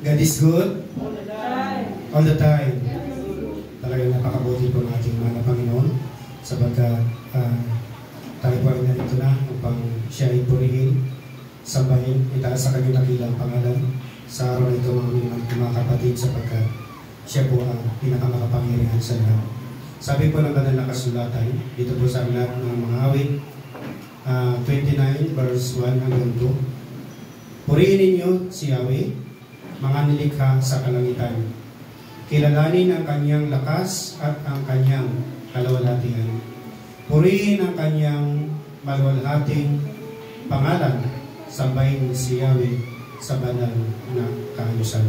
God is good all the time. all the time. Talagang napakabuti po ng ating mga Panginoon sapagkat tayo po ay narito na upang siya ay purihin, sambahin, itaas sa kanyang dakilang pangalan sa araw na ito mga kapatid sapagkat siya po ang pinakamakapangyarihan sa lahat. Sabi po ng banal na kasulatan dito po sa lahat ng mga awit 29 verse 1 hanggang 2. Purihin ninyo si Yahweh, mga nilikha sa kalangitan. Kilalanin ang kanyang lakas at ang kanyang kaluwalhatian. Purihin ang kanyang maluwalhating pangalan. Sambahin si Yahweh sa banal na kaayusan.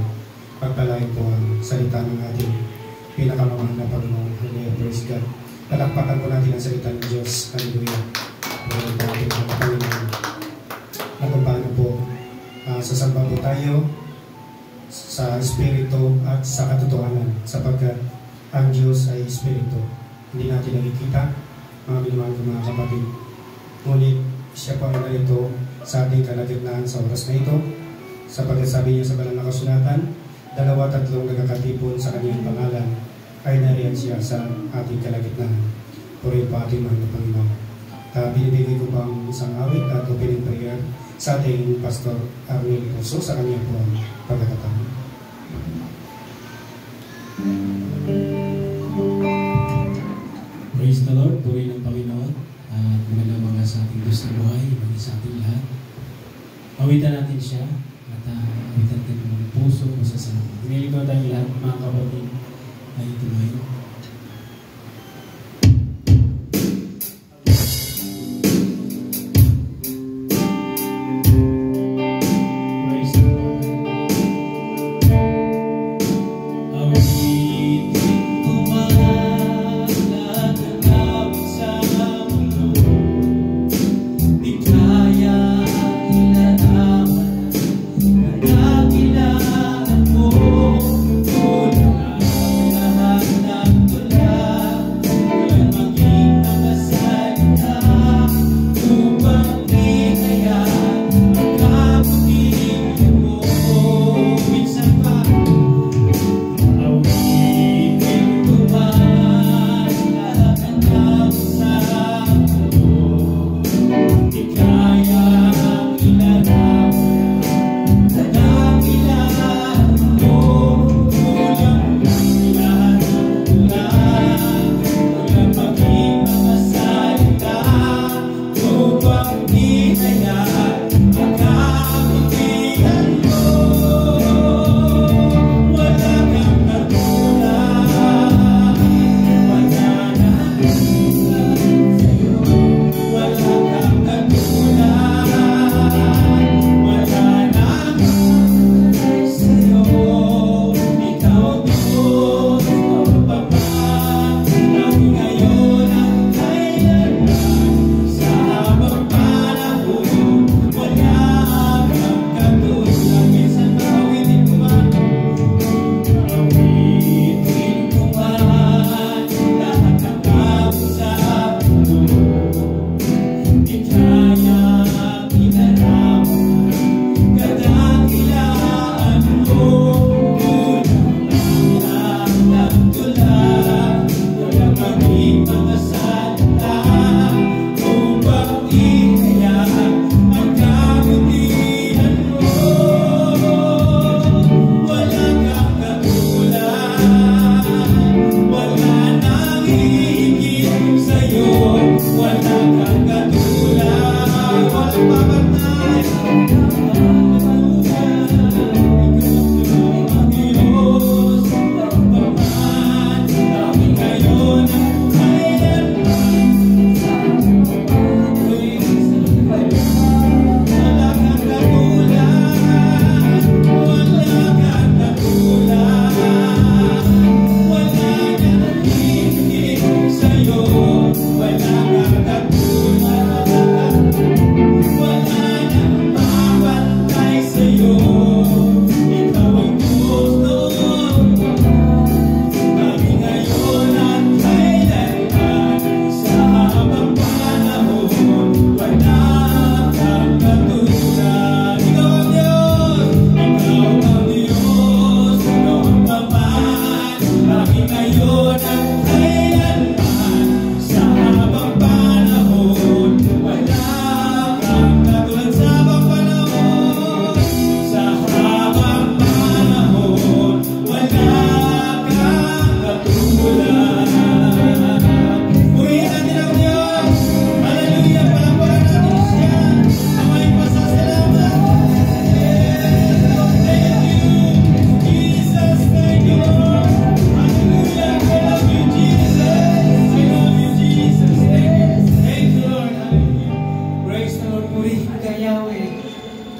Pagpalain po ang salita ng ating pinakamamahal na Panginoon. Hallelujah, praise God. Talakpakan po natin ang salita ng Diyos. Hallelujah. Pagpalain po natin ang Panginoon. At kung paano po sasamba po tayo sa Espiritu at sa katotohanan sapagkat ang Diyos ay Espiritu. Hindi natin nakikita, mga minamahal ko mga kapatid. Ngunit siya po ay narito sa ating kalagitnaan sa oras na ito sapagkat sabi niya sa banal na kasulatan, 2-3 nagkakatipon sa kanyang pangalan ay nariyan siya sa ating kalagitnaan. Purihin po ating mahal na Panginoon. Binibigay ko po ang isang awit at opening prayer sa ating Pastor Arnel Puso sa kanya po ang pagkakataon. Praise the Lord, purihin ang Panginoon at magandang mga sa ating Diyos na buhay, maging sa ating lahat. Awitan natin siya at awitan natin ang puso o sa sarap. Hiniling ko tayong lahat mga kapatid ay tumayo. Kailangan mo, lahat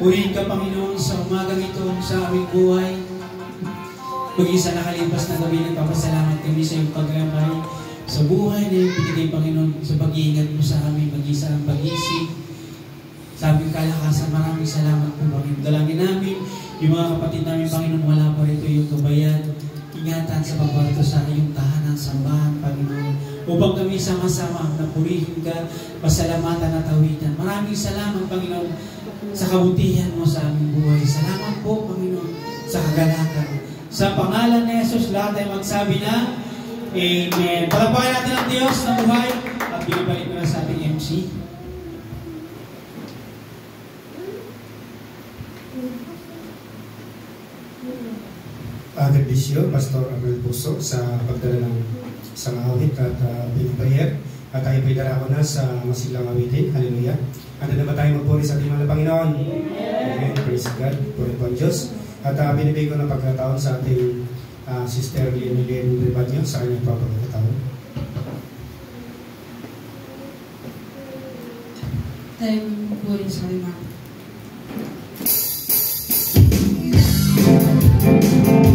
Purihin ka, Panginoon, sa umagang ito, sa aming buhay. Maging sa nakalipas na gabi, nagpapasalamat kami sa iyong paggamay sa buhay na iyong pinigay, Panginoon, sa pag-iingat mo sa amin, maging sa pag-isip, sa aming kalakasan. Maraming salamat po, Panginoon. Dalangin namin yung mga kapatid namin, Panginoon, wala pa rito yung kabayan. Ingatan sa pagwarto sa iyong tahanan, sambahan, Panginoon, upang kami sama-sama na purihin ka, pasalamatan at awitan. Maraming salamat, Panginoon, sa kabutihan mo sa aming buhay. Salamat po, Panginoon, sa kagalakan. Sa pangalan ni Jesus, lahat ay magsabi na Amen. Palakpakan natin ang Diyos na buhay at binabalik ko na sa ating MC. Agradisyo, Pastor Abel Puso, sa pagdala ng isang awit at pinapayer. At tayo po'y darako na sa masilang awitin. Hallelujah. Ando na ba tayo magpuri sa ating mga Panginoon? Amen. Praise God. Puri po ang Diyos. At binibigay ko ng pagkataon sa ating Sister Lilian Ribanyo sa kanyang pagkakataon. Tayo magpuri sa Lima. Oh,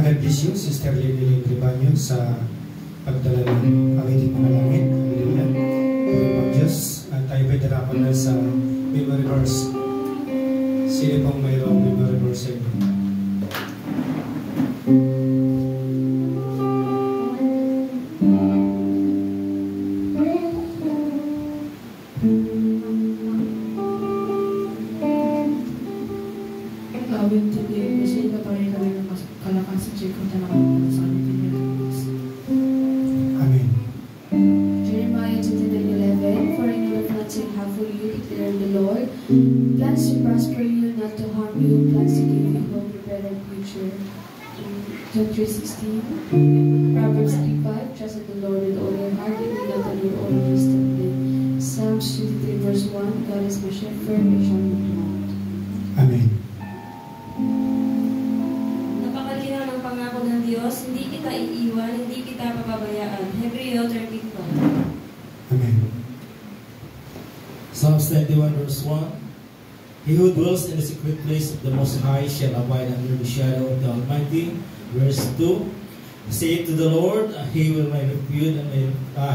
God bless you, Sister Lily Gribanyo, sa pagdala ng awiting mga langit. Hallelujah. Puri pang Diyos. At tayo ba'y darapon na sa memory verse. Sino pong mayroong memory verse sa inyo? Awin today, kasi ipatawin kami ng kalakasan sa ikong talagang sa aming pinagkakas. Amen. Jeremiah 29:11. For I know the plans I have for you, declare the Lord. Plans to prosper you, not to harm you. Plans to give you hope, a better future. John 3:16. Proverbs 3:5. Trust in the Lord with all your heart, and lean not on your own understanding. Psalms 23:1. God is my shepherd, I shall not want. Amen. Napakalinaw ng pangako ng Diyos, hindi kita iiwan, hindi kita papabayaan. Hebreo 13:12. Amen. Psalms 91 verse 1. He who dwells in the secret place of the Most High shall abide under the shadow of the Almighty. Verse 2. Say to the Lord, He will my refuge, and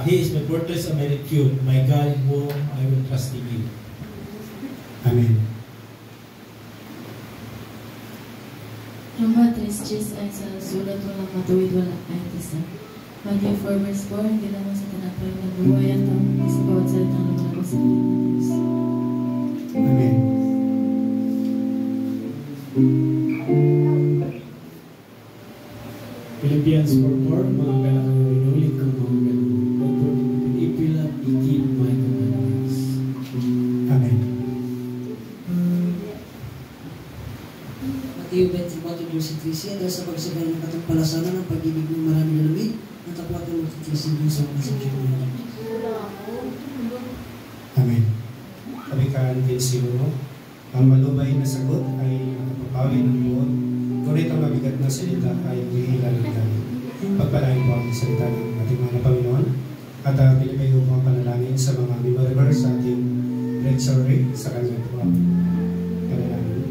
He is my fortress and my refuge, my God in whom I will trust in you. Amen. Roma 3:10 ay sa sulat walang matuwid, walang kaintisa. Matthew 4 verse 4, hindi lamang sa tinapay ng buhay at ang sa bawat salitang lumalabas sa bibig ng Diyos. Amen. Philippians 4:4, mga galang inulit ko mga galang. God for ipil at i-keep my commandments. Amen. Mateo 24:13, dahil sa pagsagal ng katampalasanan ng pag-ibig ng maraming lamig, natapat ang magtitisibin sa mga saksyon mo. Amen. Kabikaan 21, ang malubay na sagot ay nakapapawi ng buod, ngunit ang mabigat na salita ay hihila ng galit. Pagpalain po ang salita ng ating mga Panginoon at pinipay po ang panalangin sa mga memory verse sa ating lectionary sa kanyang po ang panalangin.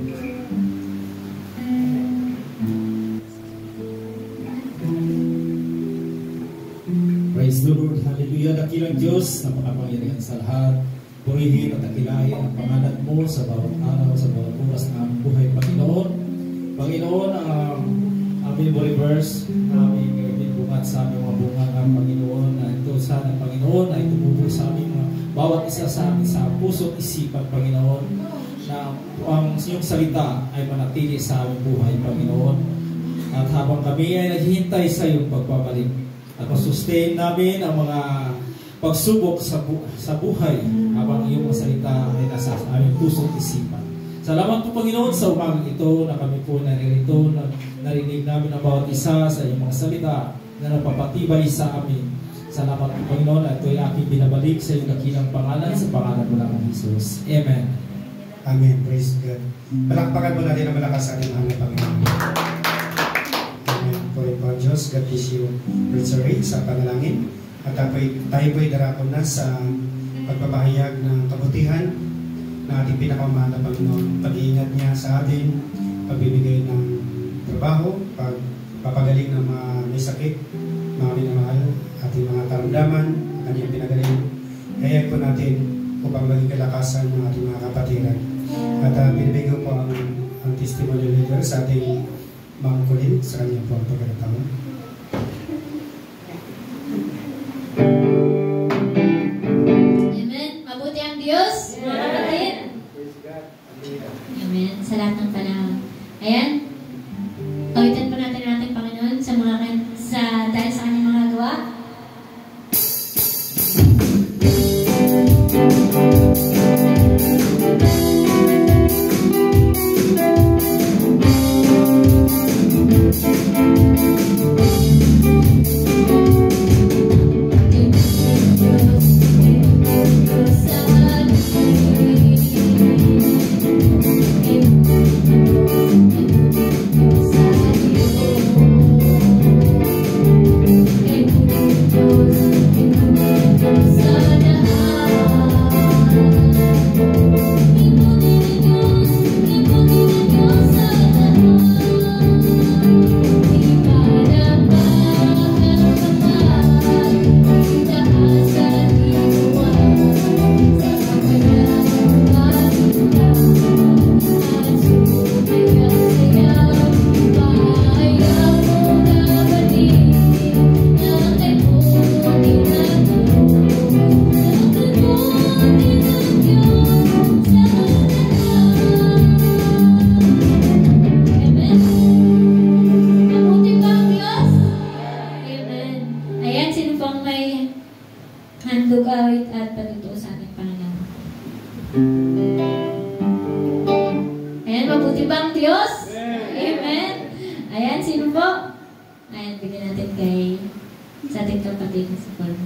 Praise the Lord. Hallelujah. Dakilang Diyos, napakapangyarihan sa lahat. Purihin at akilain ang pangalan mo sa bawat araw, sa bawat oras ng aming buhay, Panginoon. Panginoon, ang aming verse, aming binubungat sa aming mga bunga ng Panginoon, na ito sana, Panginoon, ay tumubo sa aming bawat isa sa amin sa puso at isipan, Panginoon, na ang iyong salita ay manatili sa aming buhay, Panginoon. At habang kami ay naghihintay sa iyong pagbabalik, at masustain namin ang mga pagsubok sa buhay habang iyong salita ay nasa aming puso at isipan. Salamat po, Panginoon, sa umagang ito na kami po naririto, na narinig namin ang bawat isa sa iyong mga salita na napapatibay sa amin. Salamat po, Panginoon, at ito ay aking binabalik sa iyong dakilang pangalan, sa pangalan mo lang ng Jesus. Amen. Amen. Praise God. Palakpakan po natin ang malakas sa ating mahal na Panginoon. Amen. Puri po ang Diyos. God bless you. Praise sa panalangin. At tayo po'y darapon na sa pagpapahayag ng kabutihan na ating pinakamahal na Panginoon. Pag-iingat niya sa atin, pagbibigay ng trabaho, pagpapagaling ng mga may sakit, mga minamahal, ating mga karamdaman, kanyang pinagaling. Hayag po natin upang maging kalakasan ng ating mga kapatiran. At binibigyan po ang testimony leader sa ating Ma'am Colleen sa kanyang po ang pagkakataon. Amen. Mabuti ang Diyos. Amen. Sa lahat ng panahon. Ayan. Pawitan po natin ang ating Panginoon sa dahil sa kanyang mga gawa. Handog-awit at patutuo sa ating Panginoon. Ayan, mabuti ba ang Diyos? Amen. Ayan, sino po? Ayan, bigyan natin sa ating kapatid na si Paul.